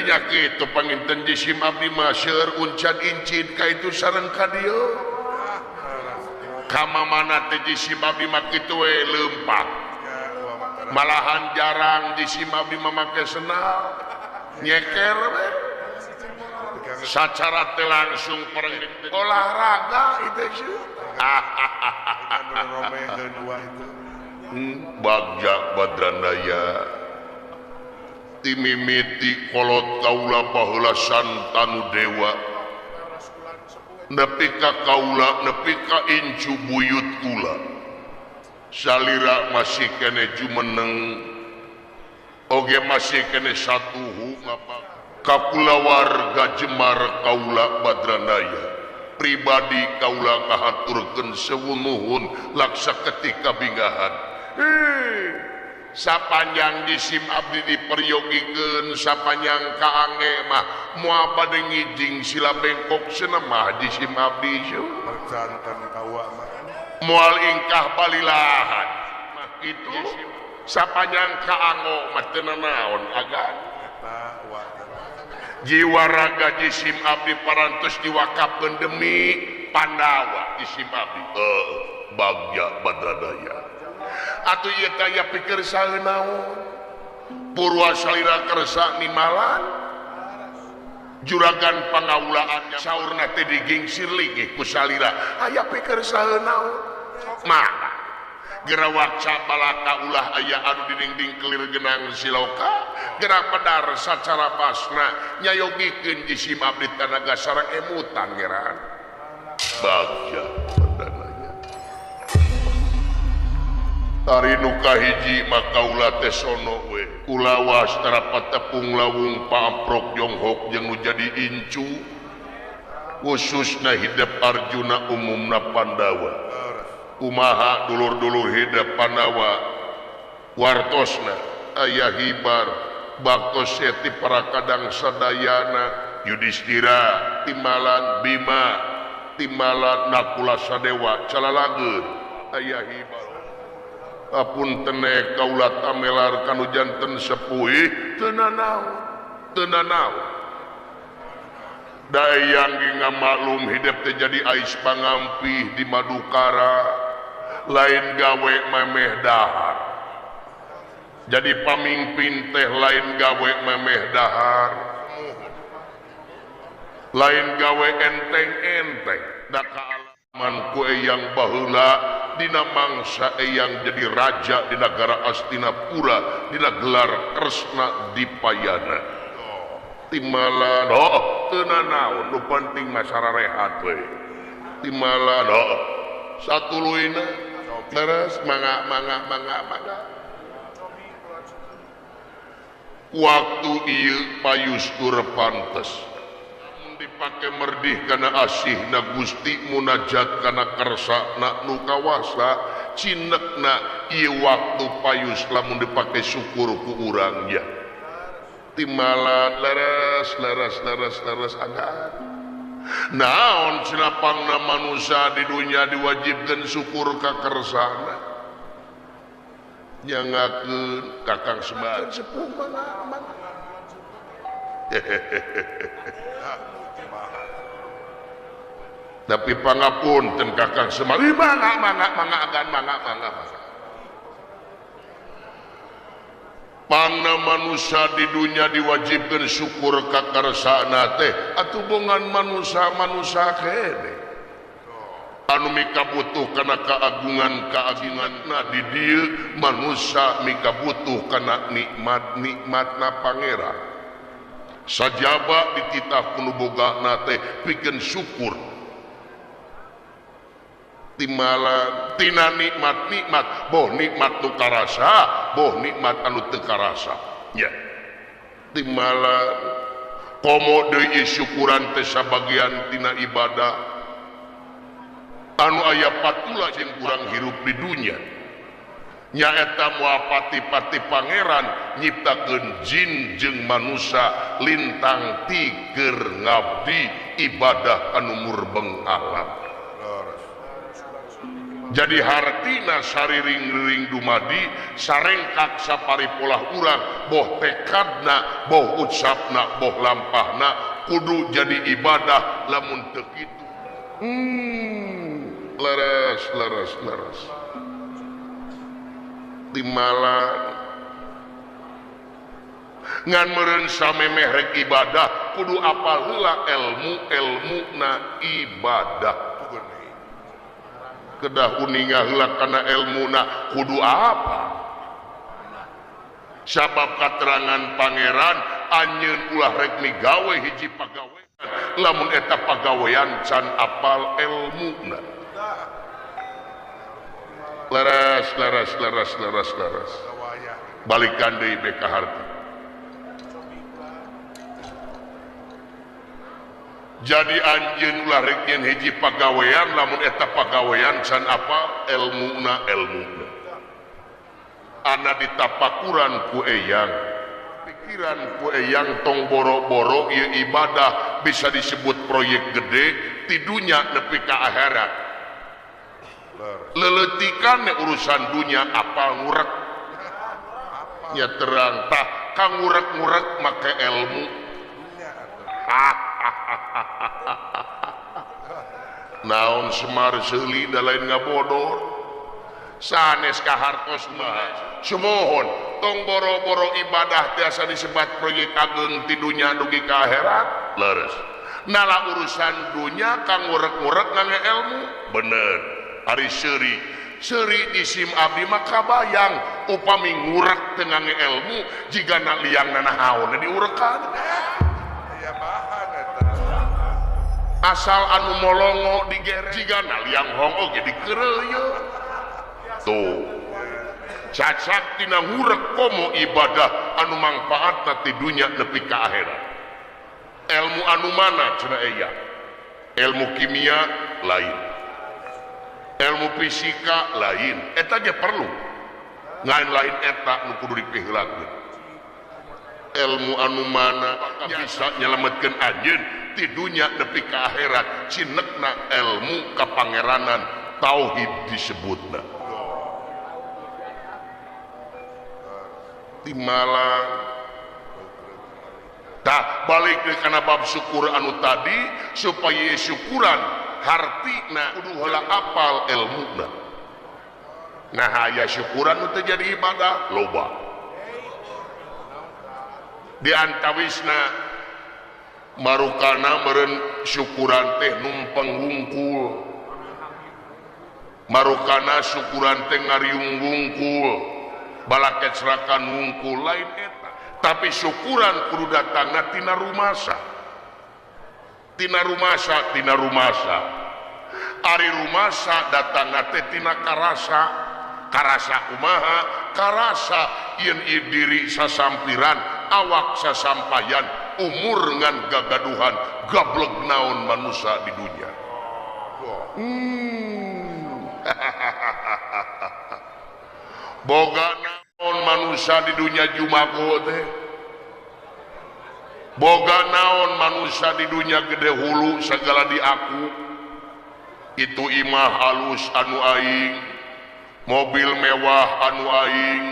Ya kitu panginten jisim abdi masyeur uncan incin ka itu sareng ka dieu. Kama mana teh jisim abdi mah kitu we leumpah. Malahan jarang jisim abdi mamake senal. Nyeker we. Sacara teh langsung pereng olahraga itu sih. Bagja Badranaya timimiti kolot kaula baheula santanu dewa nepi ka kaula nepi ka incu buyut kula salira masih kene jumeneng oge masih kene satuhu ngapa kapula warga Jemar kaula Badranaya pribadi kaula ngahaturkeun sewunuhun laksa ketika binggahan sapanjang jisim abdi diperyogikeun sapanjang kaange mah moal bade ngijing sila bengkok cenah mah jisim abdi percanten kawa mah moal ingkah balilahan mah kitu sapanjang kaango mah teu naon agan eta wa jiwa raga jisim abdi parantos diwakafkeun demi Pandawa jisim abdi Bagja Badranaya atuh ieu teh aya pikir saeun naon purwa salira kersa nimalan juragan pangawulaannya saurna teh digingsir linggih ku salira aya pikir saeun naon maka gerawak balaka ulah aya anu dinding kelir genang siloka gerak pedar sacara pasna nyayogikeun jisim abdi tanaga sareng emutan geran Bagja Badranaya Ari nu kahiji maka ulah teh sono we kulawas tarapat tepung lawung pamprok jonghok jeung nu jadi incu khususna hidup Arjuna umumna Pandawa kumaha dulur-dulur hidup Pandawa wartosna aya hibar baktos seti para kadang sadayana Yudhistira timbalan Bima timbalan Nakula Sadewa calalageun aya hibar apun tenek kaula tamelar kanu janten sepuih teu nanaon dayang ge ngamaklum hidup teh jadi ais pangampih di Madukara lain gawe memeh dahar jadi pamimpin teh lain gawe memeh dahar lain gawe enteng-enteng da kaalaman ku eyang baheula dina mangsa eyang jadi raja di negara Astinapura dina gelar Kresna Dipayana timbalan teu nanaon nu penting masyarakat rehat we timbalan satuluyna terus mangga waktu ieu payustur pantes dipake merdih kana asihna Gusti munajat kana kersana nu kawasa cinekna ieu waktu payus lamun dipake syukur ku urang ya timbalan leres agan naon cenapangna manusia di dunia diwajibkeun syukur ka kersana nyangakeun kakang sembahan sepuh mana tapi pangapunten kakang sembahan mangga pangna manusia di dunia diwajibkan syukur ka karsana teh atuh bongan manusia kene anu mika butuh kana kaagunganna di dieu manusia mika butuh kana nikmatna pangeran sajaba dititah kuno bogana teh pikeun syukur timbalan tina nikmat boh nikmat nu karasa boh nikmat anu teu karasa nya timbalan komo deui syukuran teh sabagian tina ibadah anu aya patula jeung urang hirup di dunya nyaeta moal pati-pati pangeran nyiptakeun jin jeung manusia lintang ti keur ngabdi ibadah anu murbeng alam jadi hartina sariring-riring dumadi sarengkak sapari polah urang boh tekadna boh ucapna boh lampahna kudu jadi ibadah lamun teu kitu leres timalan ngan meureun samemeh rek ibadah kudu apal heula ilmu na ibadah kedah uninga heula kana ilmuna kudu apa sabab katerangan pangeran anjeun ulah rek migawe hiji pagawean lamun eta pagawean can apal ilmuna leres balikan deui beka harti. Jadi anjeun ulah rek nyen hiji pagawean lamun eta pagawean can apa ilmuna ana ditapakuran ku eyang pikiran ku eyang tong boro-boro ieu ibadah bisa disebut proyek gede ti dunya nepi ka akhirat leleutikan urusan dunya apa ngurek nya terang tah kang ngurek-ngurek make ilmu naon semar seuli da lain ngabodor sanes kahartos mah sumohon tong boro-boro ibadah tiasa disebat proyek ageng ti dunya dugi ka akhirat leres nala urusan dunya kang ngurek-ngurek ngangge ilmu bener ari seuri di sim abdi mah kabayang upami ngurek teu ngangge ilmu jigana liangna nahaon diurekan aya bahan eta asal anu molongo digere jigana liang hong oge dikereuyeun tuh cacak tina ngurek komo ibadah anu mangpaatna ti dunya nepi ka akhirat ilmu anu mana cenah eya ilmu kimia lain ilmu fisika lain eta ge perlu ngan lain eta nu kudu dipiheulakeun ilmu anu mana bisa nyelametkeun anjeun ti dunya nepi ka akhirat cinekna ilmu kapangeranan tauhid disebutna timalang tah balik ke kana bab syukur anu tadi supaya syukuran hartina kudu heula apal ilmuna nah aya syukuran nu teu jadi ibadah loba di antawisna marukana meureun syukuran teh numpang wungkul marukana syukuran teh ngariung wungkul balaket serakan wungkul lain eta tapi syukuran kudu datangna tina rumasa ari rumasa datangna teh tina karasa kumaha karasa yen diri sasampiran awak sasampayan umur ngan gagaduhan gablek naon manusia di dunia boga naon manusia di dunia jumago teh boga naon manusia di dunia gede hulu segala di aku itu imah halus anu aing mobil mewah anu aing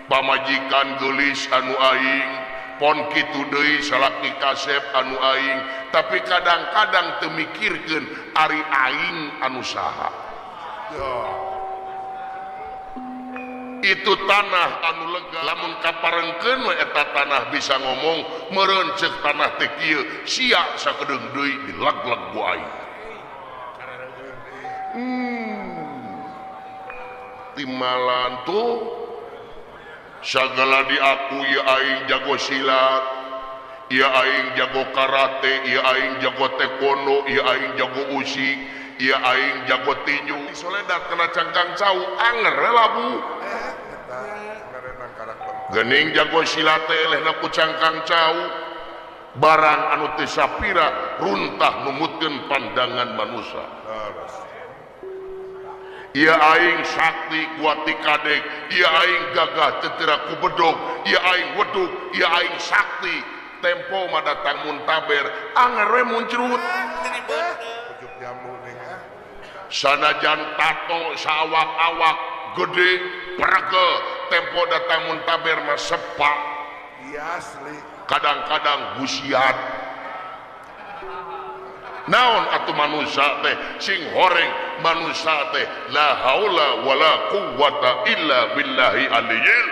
pamajikan gelis anu aing pon kitu deui salaki kasep anu aing tapi kadang-kadang teu mikirkeun ari aing anu saha itu tanah anu lega lamun kaparengkeun we eta tanah bisa ngomong meureun ceuk tanah teh kieu sia sakedeung deui dilag-lag ku aing timalan tuh segala di aku ya aing jago silat ya aing jago karate ya aing jago taekwondo ya aing jago usi ya aing jago tinju soledat kena cangkang cau anger labu gening jago silat teh elehna ku cangkang cau barang anu teu sapira runtah numutkeun pandangan manusia ia aing sakti kuati kadek ia aing gagah tetera ku bedog ia aing wedug ia aing sakti tempo mah datang muntaber anger we muncrut sanajan tato sawak-awak gede perke tempo datang muntaber mah sepak Iya asli. kadang-kadang gusiat naon atuh manusia teh sing horeng manusia teh la haula wala quwwata illa billahi aliyil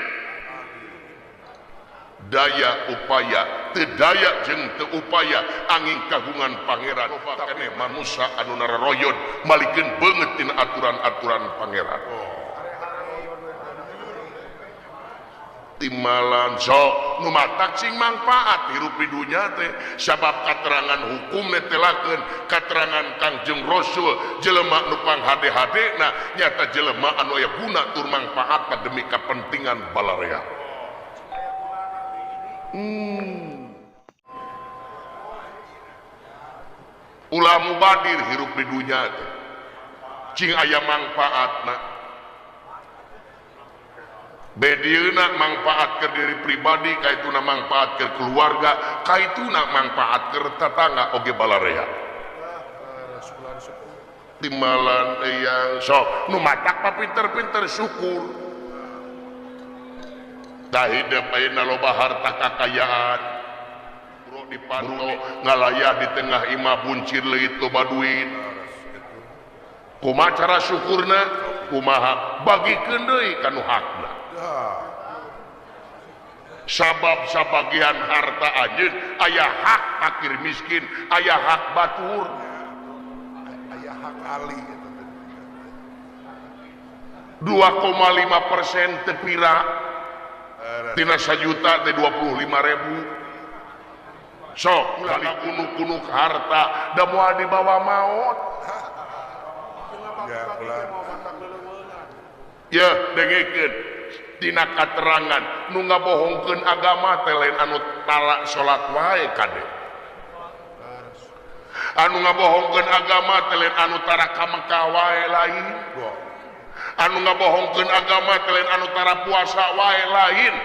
daya upaya teu daya jeung teu upaya angin kagungan pangeran kene manusia anu nararoyod malikeun beungeut tina aturan-aturan pangeran timalan sok nu matak sing manfaat hirup di dunya teh sabab katerangan hukum netelakeun katerangan Kangjeng Rasul jelema nu panghade-hadena nyata jelema anu aya guna tur manfaat demi kepentingan balarea. Ulah mubadir hirup di dunya teh cing aya manfaatna bedieuna manfaat ke diri pribadi kaituna manfaat ke keluarga kaituna manfaat ke tetangga oge balarea timalan yang sok nu matak papinter-pinter syukur dah hidup ayeuna loba harta kakayaan bro dipantau ngalayah di tengah imah buncir leuit loba duit kumaha cara syukurna kumaha bagikeun deui kanu hakna sabab sabagian harta anjeun aya hak fakir miskin aya hak batur Aya hak ali 2,5% tepira tina sajuta teh 25.000 sok balik kunuk-kunuk harta da moal dibawa maut ya bulan ya dengekeun tina katerangan nu ngabohongkeun agama teh lain anu talak salat wae kade anu ngabohongkeun agama teh lain anu tara ka Mekah wae lain anu ngabohongkeun agama teh lain anu tara puasa wae lain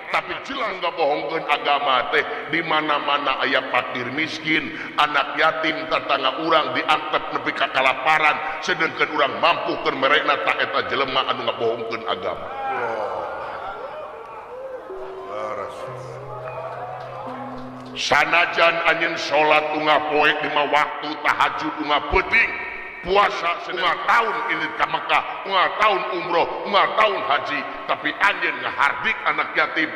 tapi jelas ngabohongkeun agama teh di mana-mana aya fakir miskin anak yatim tetangga urang diangkat nepi ka kalaparan sedengkeun urang mampu keur merekna tak eta jelema anu ngabohongkeun agama sanajan anjeun salat ungah poe 5 waktu tahajud ungah penting puasa setengah tahun ini ke Mekah ungah tahun umroh ungah tahun haji tapi anjeun ngahardik anak yatim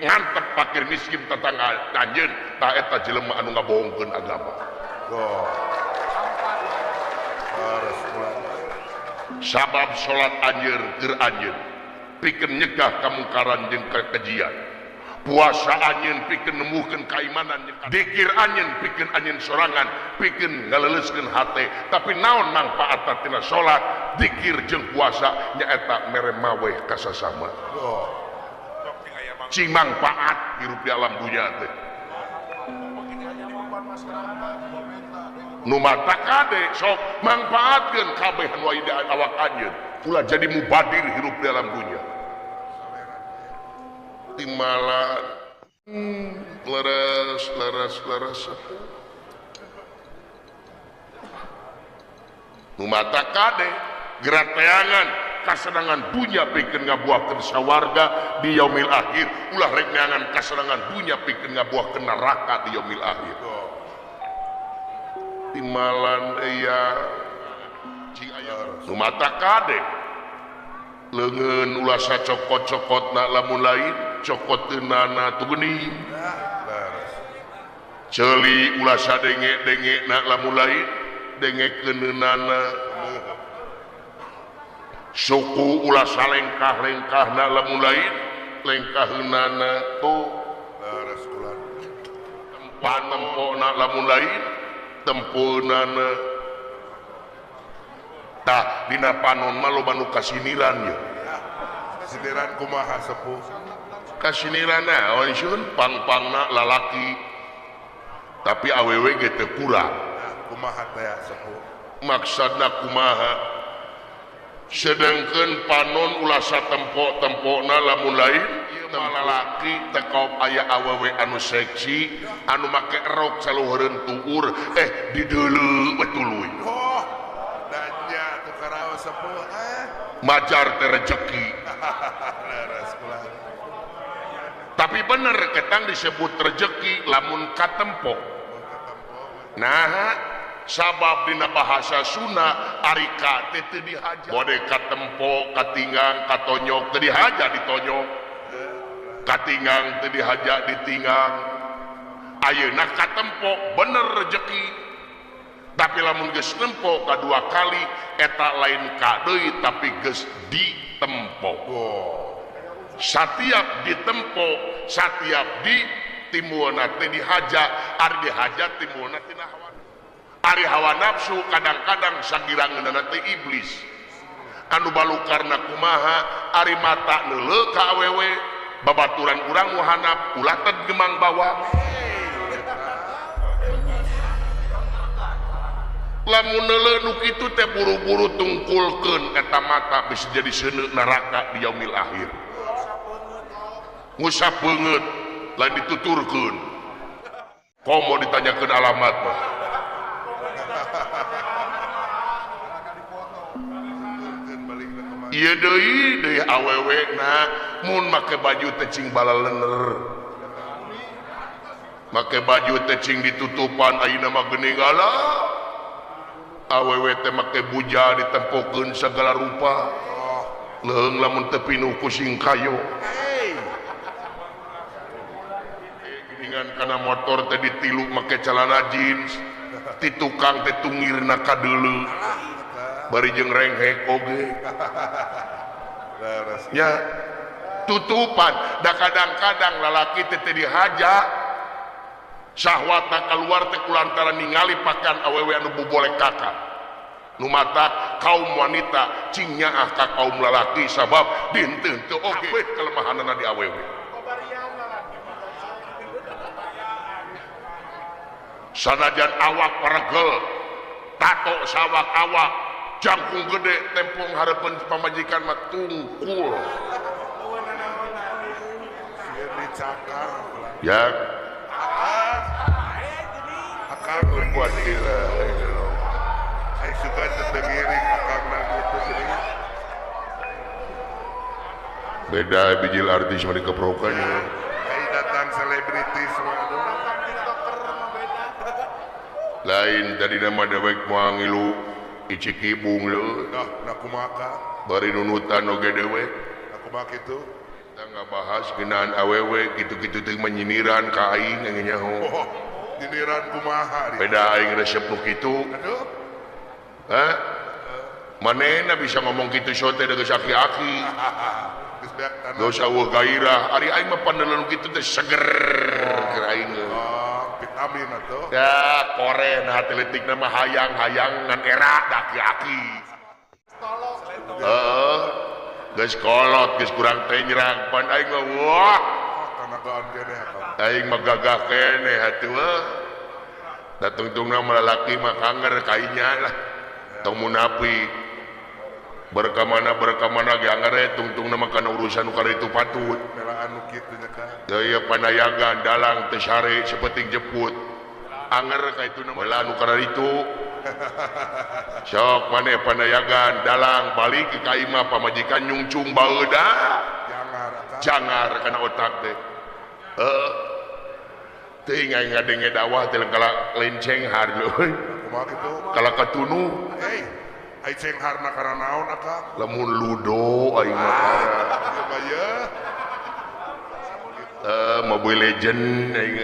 ngantep fakir miskin tetangga anjeun tah eta jelema anu ngabohongkeun agama sabab salat anjeun keur anjeun pikeun nyegah kamungkaran jeung kekejian puasa anjeun pikeun nemukeun kaimanan dikir anjeun pikeun anjeun sorangan pikeun ngaleleuskeun hate tapi naon manfaatna tina salat dikir jeung puasa nyaeta mere maweh ka sasama cing manfaat hirup di alam dunya teh nu mata kade sok manfaatkeun kabeh anu aya di awak anjeun ulah jadi mubadir hirup di alam dunya timalan laras nu mata kade gerak teangan kasenangan dunya pikeun ngabuahkeun sawarga di yaumil akhir ulah rek neangan kasenangan dunya pikeun ngabuahkeun neraka di yaumil akhir timalan aya nu mata kade leungeun ulah sacokot-cokotna lamun lain cokoteunana tu geuning ceuli ulah sadenge-dengena lamun lain dengekeunana suku ulah salengkah-lengkahna lamun lain lengkaheunana tuh tempana lamun lain tempunana tah dina panon mah loba nu kasiniran ye sindiran kumaha sepuh kasiniran naon sieun pang-pangna lalaki tapi awewe ge teu kurang kumaha teh sepuh maksudna kumaha sedengkeun panon ulah satempo-tempona lamun lain ieu mah lalaki tekop aya awewe anu seksi anu make rok saluheureun tuur dideuleu betul we danya sepuh majar teh rezeki. leres kula. Tapi bener ketang disebut rezeki lamun katempo. Nah, sabab dina bahasa Sunda ari ka teh teu dihaja. Bode katempo, katinggang, katonyok teu dihaja ditonyok. Katinggang teu dihaja ditinggang. Ayeuna katempo bener rezeki. Tapi lamun geus tempo kadua kali eta lain ka deui tapi geus ditempo. Satiap ditempo, satiap timuana teh dihaja, ari dihaja timuana tina hawa. Ari hawa nafsu kadang-kadang sagirangeunana teh iblis. Anu balukarna kumaha ari mata neuleuh ka awewe, babaturan urang muhanap ulah teh gemang bawang. Lamun neuleuh nu kitu teh buru-buru tungkulkeun eta mata bisa jadi seuneu neraka di yaumil akhir. Ngusap beungeut lain dituturkeun. Komo ditanyakeun alamat mah. Ieu deui awewena mun make baju teh cing balalener. Make baju teh cing ditutupan ayeuna mah geuning ala. Awewe teh make buja ditempokeun segala rupa. Leung lamun teu pinuh ku sing kayo. Giningan kana motor teh ditilu make celana jeans, ti tukang teh tungirna kadeuleu. Bari jeung renghek oge. Ya, tutupan. Da kadang-kadang lalaki teh dihaja syahwatna keluar teh kulantaran ningali pakaian awewe anu bobolek kakak. Nu mata kaum wanita cing nyaah ka kaum lalaki sabab dinten teu oge kelemahanna di awewe. Sanajan awak paregel, tato sawak awak, jangkung gede tempong hareupeun pamajikan mah tungkul. Sieun dicakar. Ya. Akang buat gila. Saya suka terdengiring akang gitu sih. Beda bijil artis mah dikeprokannya. Saya datang selebritis Lain tadi nama dewek moal ngilu icik ibung leuh. Nah kumaha Bari nunutan oge dewek. aku mah kitu. Kita ngabahas geunaan awewe kitu-kitu teh menyiniran ka aing nyaho. Oh, nyindiran kumaha dia. Beda aing resep nu kitu. Aduh. Hah? Manehna bisa ngomong kitu sote deui aki-aki. Geus beak tanah. Gak usah eueuh gairah. Ari aing mah pandeleng kitu teh seger ke aing. Vitamin atuh. Ya, koren hati letik nama hayang-hayang ngan era daki-aki. Geus kolot, geus kurang teh nyerang pan aing mah wah. Tanagaan kene akang. Aing mah gagah keneh atuh. Da tungtungna lalaki mah kanger kainya lah. Tong munafik. Berkamana ge angere tungtungna mah kana urusan nu kada itu patut. Melaan nu kitu nya kan. Daya panayagan dalang teu sare sapeting jeput. Anger ka itu na meula nu kada itu. Sok maneh panayagan dalang balik ke ka imah pamajikan nyungcung baeuda. Jangar kana otak teh. Teu ngadenge dakwah teh kala lenceng hareuh. Kumaha kitu? Kala katunu. Hei, ai ceng harna kana naon akang? Lamun ludo aing mah parah. Ieu mah ye. Mobile Legend aing.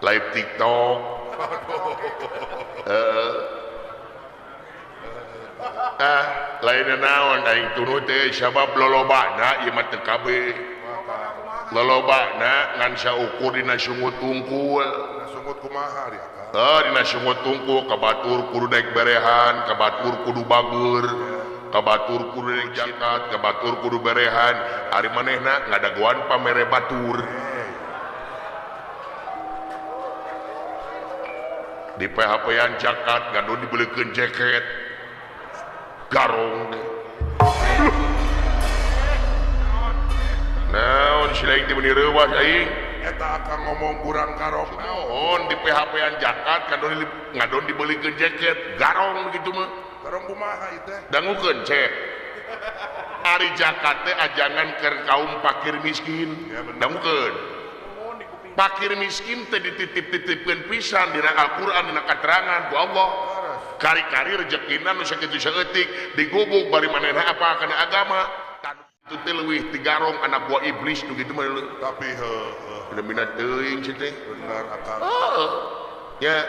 Live TikTok. Lain naon aing tunu teh sabab lolobana ieu mah teu kabeh. Lolobana ngan saukur dina sungut tungkul. Sungut kumaha dia akang? Dina sungut tungkul kabatur kudu naik berehan, kabatur kudu bagur. Kabatur kudu naik jakat, kabatur kudu berehan. Ari manehna ngadaguan pamere batur. Di PHP-an jakat ngadu dibelikeun jaket. Garong deh. Naon si lain teh meuni reuwas aing. eta akan ngomong kurang garong naon di PHP-an jakat ngadon dibelikeun jaket garong gitu mah garong kumaha itu dangukeun cek ari jakat teh ajangan keur kaum fakir miskin Ya, bener. dangukeun fakir miskin teh dititip-titipkeun pisan dina Al-Qur'an dina katerangan ku Allah kari-kari rezekina nu sakitu saeutik digubuk bari manehna apa kana agama itu teh leuwih ti garong anak buah iblis nu kitu mah tapi bener-bener teuing sih teh bener akan ya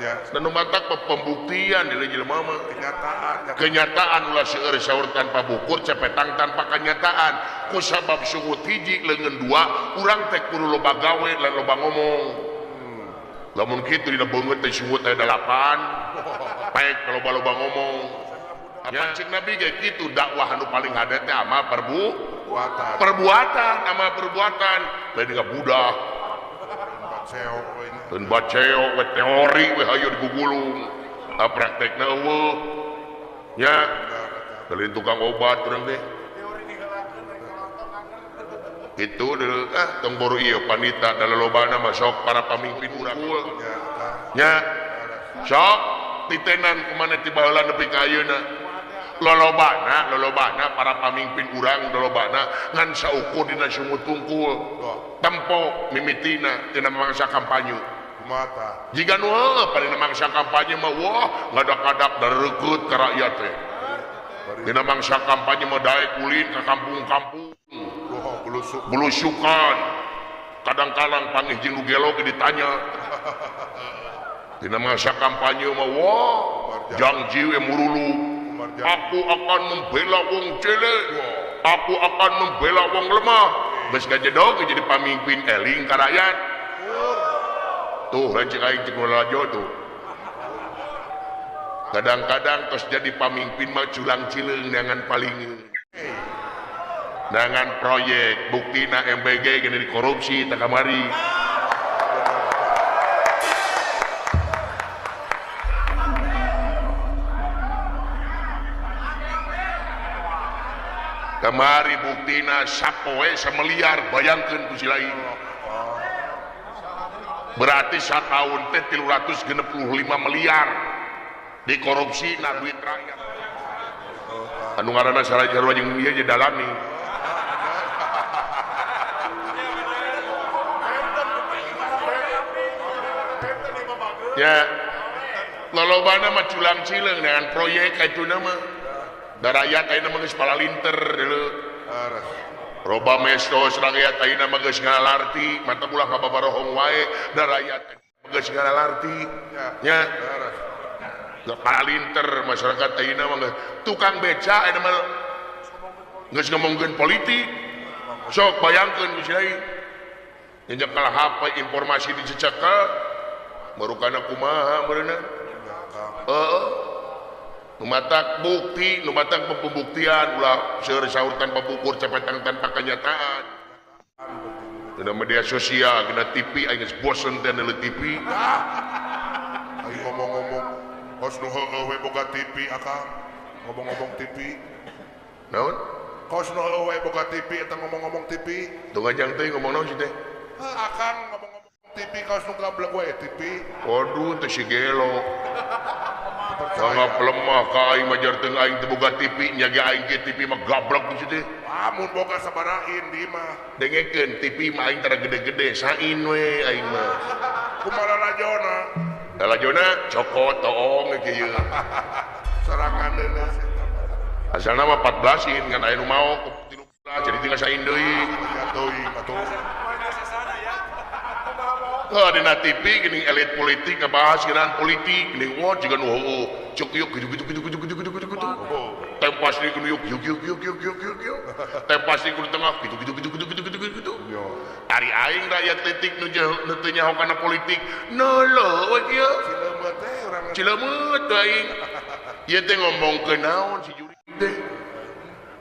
ya dan matak pembuktian di jelema mah kenyataan ya kenyataan ulah seueur saur tanpa bukur cepetang tanpa kenyataan ku sabab sungut hiji leungeun dua urang teh kudu loba gawe lan loba ngomong lamun kitu dina beungeut teh sungut aya 8 paek loba-loba ngomong apa cik nabi kayak gitu dakwah anu paling ada teh ama buatan perbuatan ama perbuatan lain ka budak seo ini dan baceo we teori we hayu digugulung praktekna eueuh nya kalian tukang obat urang teh itu dulu tong boru ieu panita dalalobana masuk para pamimpin urang nya sok titenan kumana ti baheula nepi ka ayeuna lolobana para pamimpin urang lolobana ngan saukur dina sungut tungkul tempo mimitina tina mangsa kampanye mata jika nu pada mangsa kampanye mah wah ngadak-ngadak dareukut ka rakyat teh dina mangsa kampanye mah daek ulin ka kampung-kampung belusukan kadang-kadang panggih jeung nu gelo ditanya dina mangsa kampanye mah wah janji we murulu aku akan membela wong celek aku akan membela wong lemah geus gajedog jadi pamimpin eling ka rakyat tuh lancik aing cek lajo tuh kadang-kadang tos jadi pamimpin mah culang cileung dengan paling dengan proyek buktina MBG gini dikorupsi tak kamari kamari buktina sapoe sameliar bayangkeun ku si lain berarti satahun teh 365 miliar dikorupsi na duit rakyat anu ngaranna sarajarwa jeung ieu je dalami ya lolobana mah culang cileung dengan proyek kaituna mah da rakyat ayeuna mah geus palalinter deuleu roba mestos rakyat ayeuna mah geus ngalarti mantap ulah kababarohong wae da rakyat geus ngalarti nya da palalinter masyarakat ayeuna mah tukang beca ayeuna mah geus ngomongkeun politik sok bayangkeun geus lain nyeunjak kalah HP informasi dicecekel baru kana kumaha beuneu numatak bukti, numatak pembuktian ulah seueur saur tanpa bukur cepetang tanpa kenyataan dina media sosial dina TV aing geus bosen teh neuleuh TV aing ngomong-ngomong kos nu heueuh we boga TV akang ngomong-ngomong TV naon kos nu heueuh we boga TV eta ngomong-ngomong TV tong ajang teh ngomong naon sih teh akang ngomong-ngomong TV kos nu gablek we TV waduh teh si gelo sangat lemah ka aing majar teu aing teu boga TV nyaga aing ge TV mah gablek kitu teh amun boga sabarain di mah dengekeun TV mah aing tara gede-gede sain we aing mah kumaha lajona lajona cokot toong kieu serangan deuna asalna mah 14in kan aya nu mau 13 jadi tinggal sain deui atuh dina TV gini elit politik ngebahas geunaan politik gini wah jiga nu heueuh cuk yuk gitu tempas di kudu yuk tempas di kudu tengah gitu ari aing rakyat titik nu teu nyaho kana politik neulo we kieu cileumeuh teh aing ieu teh ngomongkeun naon si juri teh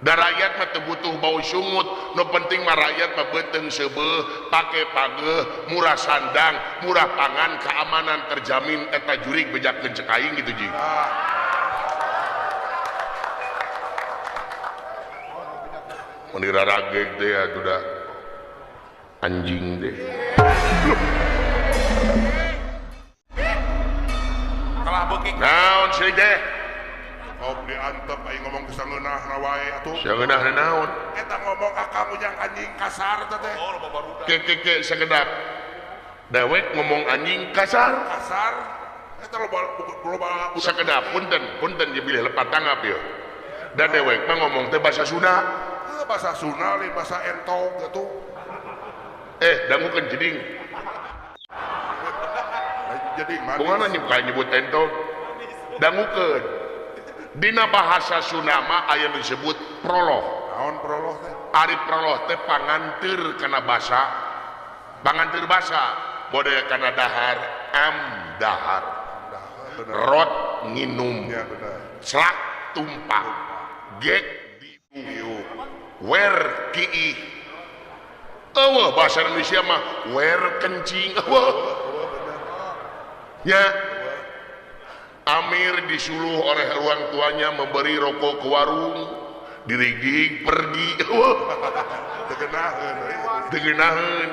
da rakyat mah teu butuh bau sungut nu penting mah rakyat mah beuteung seubeuh pake pageuh murah sandang murah pangan keamanan terjamin eta jurig bejakeun cek aing gitu ji mun dirarageg teh atuh da anjing deh. Kalah beuki. Naon sih teh? Kau diantep aing ngomong ke sangeunah na wae atuh. Sangeunah naon? Eta ngomong akang ujang anjing kasar teh teh. Oh, loba barudak. Ke sakedap. Dewek ngomong anjing kasar. Kasar. Eta loba Sakedap punten dia pilih lepat tanggap ya. Dan dewek mah ngomong teh bahasa Sunda. Bahasa Sunda lain bahasa entong gitu. Dangukeun jeding. Jadi mana? Bunga nyebut entong. Dangukeun. Dina bahasa Sunda mah aya disebut proloh. Naon proloh teh? Ari proloh teh panganteur kana basa. Panganteur basa. Model kana dahar, dahar. Rot nginum. Ya benar. Slak tumpah. Gek diu. Wer kiih. Eueuh bahasa Indonesia mah wer kencing. Eueuh. Ya. Amir disuluh oleh orang tuanya memberi rokok ke warung, dirigig pergi. Tegenaheun.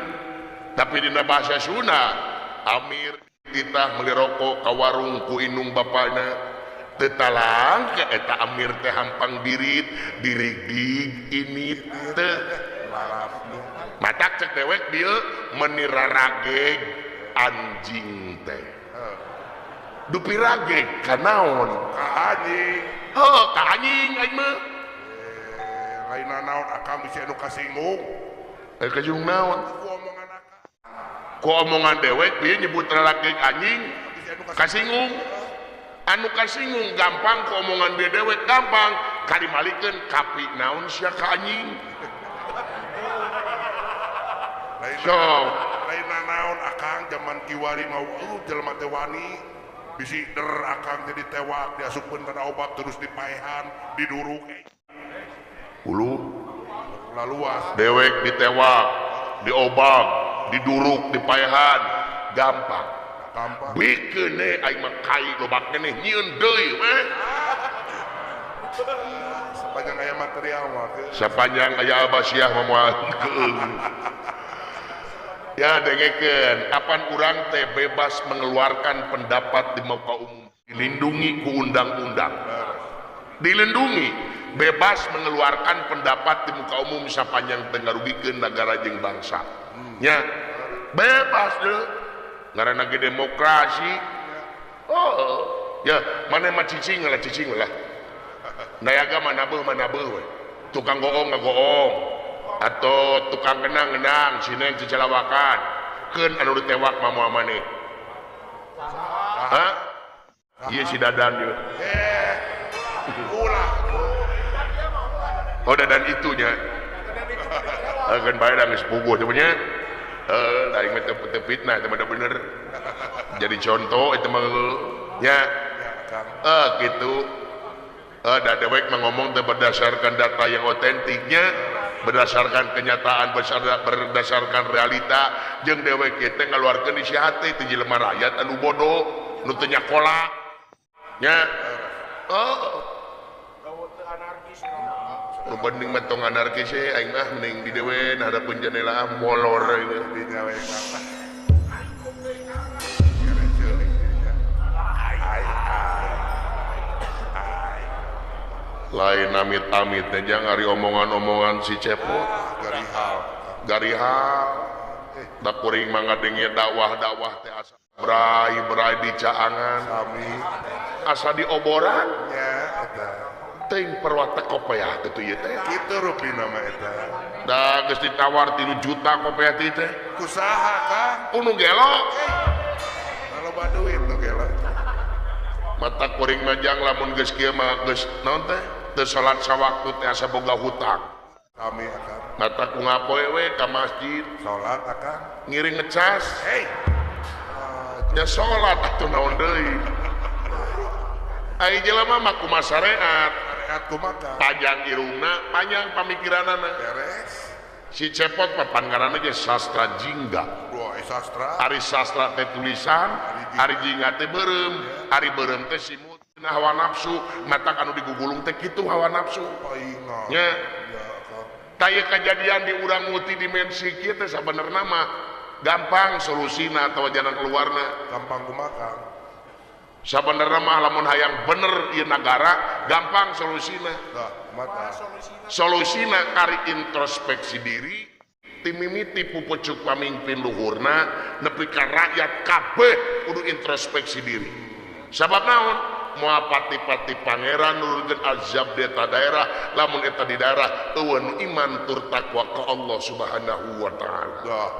Tapi dina bahasa Sunda, Amir kita beli rokok ke warung ku indung bapana. Tetalang ke eta Amir teh hampang dirit, dirigig ini teh. Matak cek dewek dia menirarageg anjing teh. Dupi rageg kanaon Ka anjing. ka anjing aing mah Lain naon akang bisa anu kasinggung. kasinggung naon Ku omongan akang. ku omongan dewek bieu nyebut rageg anjing Bisa anu kasinggung anu kasinggung gampang ku omongan bieu dewek gampang kadimalikeun kapi naon sia ka anjing Lain naon akang zaman kiwari mau jelema teh wani. Bisi akang jadi tewak diasupkeun kana obat terus dipaehan diduruk hulu laluas dewek ditewak diobag diduruk dipaehan gampang bikeun aing mah kai lobak keneh nyieun deui we sepanjang aya material mah sapanjang aya abasiah mah moal ya dengekeun apan urang teh bebas mengeluarkan pendapat di muka umum dilindungi ku undang-undang dilindungi bebas mengeluarkan pendapat di muka umum sapanjang teu ngarugikeun negara jeung bangsa nya bebas deh ngaranna ge demokrasi ya mana mah cicing lah dayaga mana beuh we tukang goong ngagoong atau tukang genang sineng cicalawakan keun anu ditewak mah moal maneh ieu si dadan ieu ulah dadan itunya akan bae da geus puguh teh nya aing mah teu fitnah teh mah bener jadi contoh itu mah nya gitu da dewek mah ngomong teh berdasarkan data yang otentiknya berdasarkan kenyataan berdasarkan realita jeung dewek teh ngaluarkeun isi hate teh jelema rakyat anu bodoh nu teu nyakola nya bening mah tong anarkis aing mah mending di dewe harapeun jendela molor di nyawe lain amit-amit aja ngari omongan-omongan si cepot garihal da kuring mangga dengi dakwah teh asa berai di caangan asa di oboran teuing perwata kopiah kitu ieu teh kitu rupina mah eta da geus ditawar 3 juta kopiah teh kusaha Kang unu gelo kalau baduit nu gelo mata kuring majang lamun geus kieu mah geus naon teh teu salat sawaktu teh asa boga hutang kami akan mata ku ngapoe we ka masjid salat akan ngiring ngecas nya salat atuh naon deui ai jelema mah kumaha syariat kumaha panjang irungna panjang pamikiranana beres si cepot papan ngaranna ge sastra jingga sastra ari sastra teh tulisan ari jingga teh beureum ari beureum teh simut hawa nafsu mata anu digugulung teh kitu hawa nafsu nya kayak kejadian di urang multidimensi kita sebenarnya mah gampang solusina atau jalan keluarna gampang kumakan sebenarnya mah lamun hayang bener ieu negara gampang solusina dah kumakan solusina kari introspeksi diri timimiti pupucuk pamimpin luhurna nepi ka rakyat kabeh kudu introspeksi diri sabab naon moal pati-pati pangeran nurunkeun azab di eta daerah lamun eta di daerah eueuh nu iman tur takwa ka Allah Subhanahu wa taala dah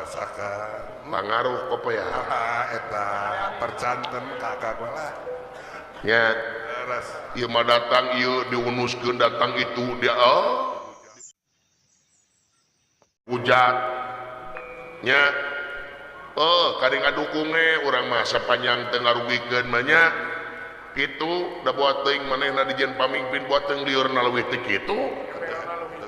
rasakan pangaruh apa ya eta percanten kakak lah nya ras ieu mah datang ieu diunuskeun datang itu dia hujat nya kari ngadukung urang mah sapanjang teu ngarugikeun mah nya kitu da buat teuing manehna dijieun pamimpin buat teuing liurna leuwih teh kitu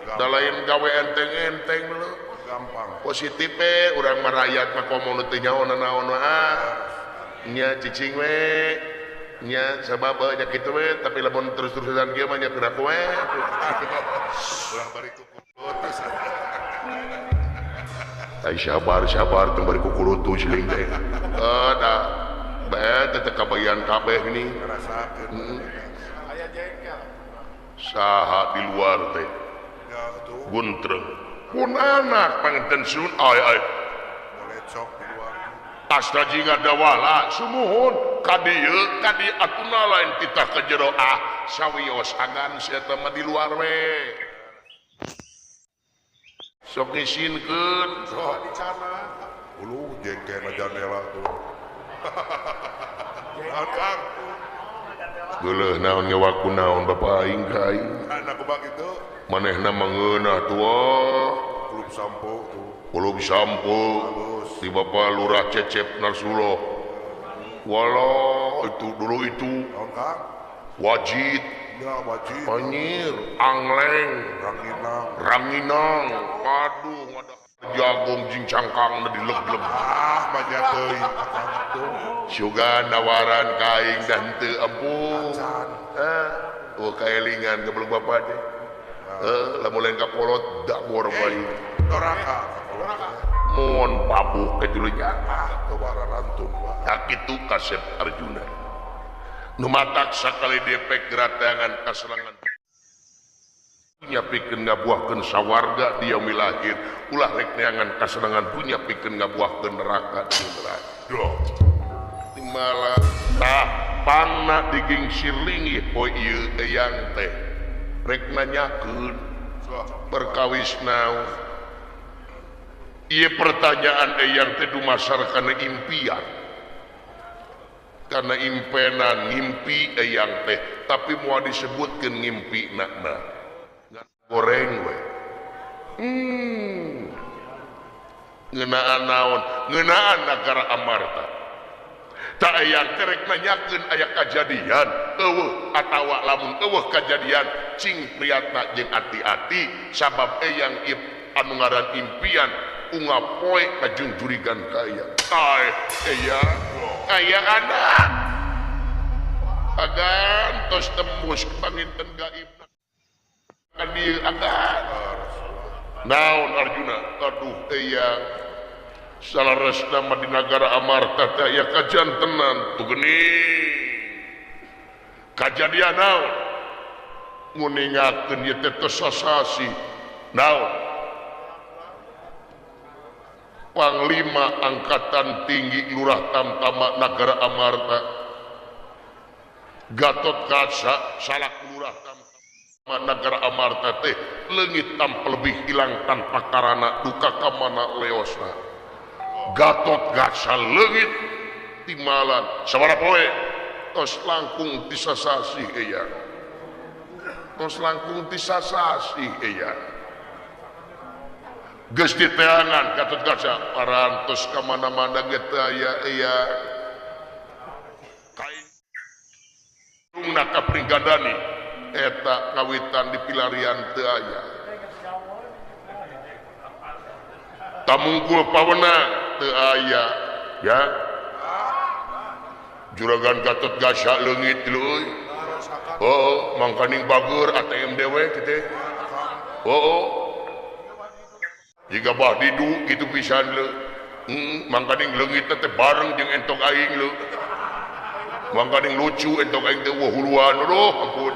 da lain gawe enteng-enteng dulu gampang positif urang mah rakyat mah komo teu nyaona naon nya cicing we nya sabab nya kitu we tapi lamun terus-terusan kieu mah nya gerak we urang bari kukurutus ai sabar teu bari kukurutus geuning teh da bae teh kabayan kabeh ini rasakeun aya jengkel saha di luar teh ya tuh buntreng pun anak panganten sun ai lecok di luar astaji ngadawala sumuhun kadieu kadi atuna lain titah ka jero sawios agan sia teh mah di luar we sok ngisinkeun sok dicana ulu jengkel na jandela tuh Akang, geuleuh naon nyawaku naon bapak aing ka aing anak kubak itu manehna mangeunah tua belum sampo tuh kulub sampo di bapak lurah Cecep Narsuloh walau itu dulu itu naon kang wajid ya wajib anyir angleng ranginang ranginang aduh ngadah jagung jing cangkang na dileg-leg banyak teuing akang tuh syuga nawaran kaing dan teu ampun kaelingan gebeleng bapak deh lamun lain kapolot dakbor bayi doraka mohon pabuh ke dulunya kebaran antun kitu kasep Arjuna nu matak sakali depek geratangan kaserangan punya pikeun ngabuahkeun sawarga di yaumil akhir ulah rek neangan kaserangan punya pikeun ngabuahkeun neraka di neraka doh timala tah pangna diging sirlingi poe ieu eyang teh rek nanyakeun perkawis naon ieu pertanyaan eyang teh dumasar kana impian karena impenan ngimpi eyang teh tapi moal disebutkeun ngimpi na goreng we ngeunaan naon ngeunaan negara Amarta tak eyang terek nanyakeun aya kajadian eueuh atawa lamun eueuh kajadian cing priatna jeung ati-ati sabab eyang anu ngaran impian unga poe kajung jurigan kaya eyang aya anak agan tos tembus panginten gaib kadi agan naon Arjuna aduh eyang salaresna mah di nagara Amarta teh aya kajantenan tu geuning kajadian naon nguningakeun ieu teh sasasi naon Panglima Angkatan Tinggi Lurah Tamtama Nagara Amarta Gatot Kaca salaku lurah Tamtama Nagara Amarta teh leungit tampil lebih hilang tanpa karana duka kamana leosna Gatot Kaca leungit timalan sabaraha poe tos langkung tisasasi eyang tos langkung tisasasi eyang geus diteangan Gatot Kaca parantos ka mana-mana ge teu aya eyang kain rungna ka Pringgadani eta ngawitan di pilarian teu aya tamungkul pawenang teu aya ya juragan Gatot Kaca leungit leuy mangkaning bager ATM dewe kitu jika bah didu gitu pisan le mangkaning leungit teh bareng jeung entok aing le mangkaning lucu entok aing teh wah huluan aduh ampun